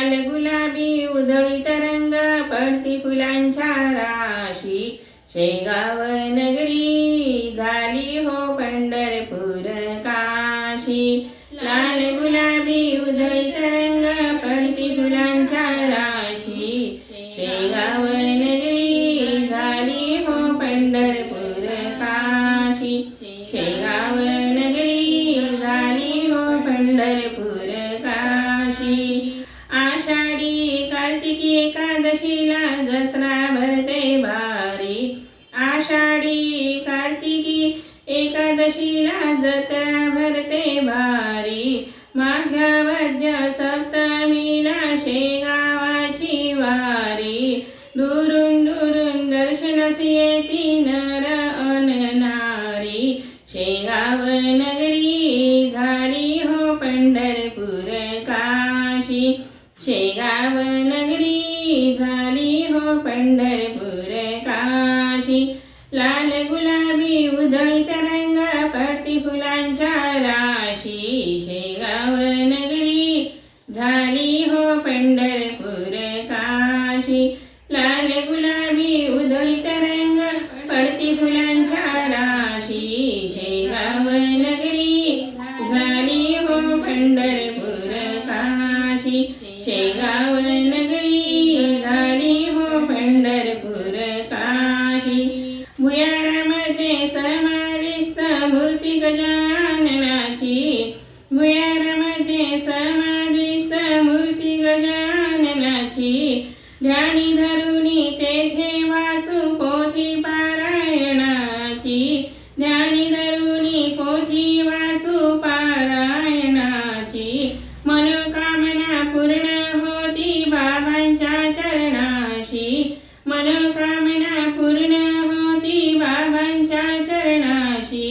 लाल गुलाबी उधळी तरंग पडती फुलांच्या राशी शेगाव नगरी झाली हो पंढरपूर काशी लाल गुलाबी उधळी तरंग पडती फुलांच्या राशी शेगाव नगरी झाली हो पंढरपूर काशी शेगाव नगरी झाली हो पंढरपूर काशी आषाढी कार्तिकी एकादशीला जत्रा भरते भारी आषाढी कार्तिकी एकादशीला जत्रा भरते भारी माघवद्य सप्तमीला शेगावाची वारी दुरून दुरून दर्शनास येती नर अन नारी शेगाव नगरी झाली हो पंढरपूर काशी शेगाव नगरी झाली हो पंढरपूर काशी लाल गुलाबी उधळी तरंग पडती फुलांच्या राशी शेगाव नगरी झाली हो पंढरपूर काशी लाल गुलाबी उधळी तरंग पडती फुलांच्या राशी शेगाव नगरी झाली हो पंढरपूर काशी शेगाव नगरी झाली हो पंढरपूर काशी भुयारामध्ये समाधिस्थ मूर्ती गजाननाची भुयारामध्ये समाधिस्थ मूर्ती गजाननाची ध्यानी धरुनी तेथे वाचू पोथी पारायणाची ध्यानी धरुनी पोथी वाचू पारायणाची मनोकामना पूर्ण होती बाबांच्या चरणाशी मनोकामना पूर्ण होती बाबांच्या चरणाशी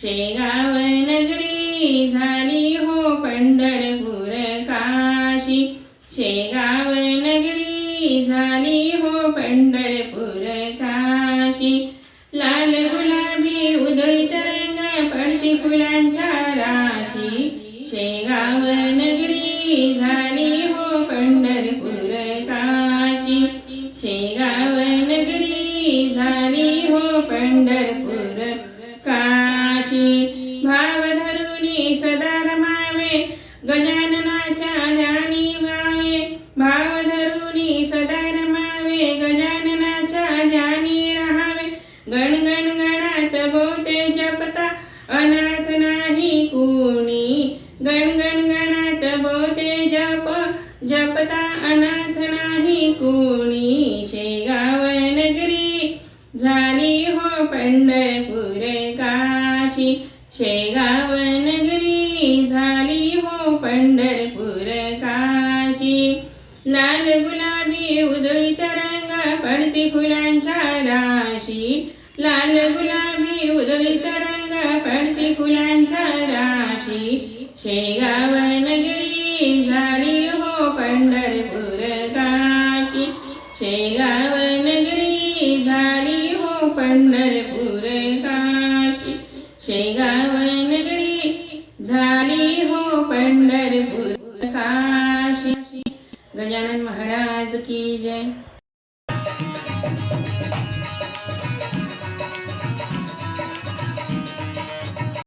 शेगाव नगरी झाली हो पंढरपूर काशी शेगाव नगरी झाली हो पंढरपूर काशी लाल गुलाबी उधळी तरंग पडती फुलांच्या राशी शेगाव नगरी झाली हो पंढरपूर काशी शेगाव नगरी झाली हो पंढरपूर काशी भाव धरुनी सदा रमावे गजाननाच्या ध्यानी व्हावे भाव धरुनी सदा रमावे गजाननाच्या ध्यानी राहावे गणगण गणात बोते जपता अनाथ नाही कुणी गणगण गणात बोते जपता अनाथ नाही कुणी शेगाव नगरी झाली हो पंढरपूर काशी शेगाव नगरी झाली हो पंढरपूर काशी लाल गुलाबी उधळी तरंग पडती फुलांच्या राशी लाल गुलाबी उधळी तरंग पडती फुलांच्या राशी शेगाव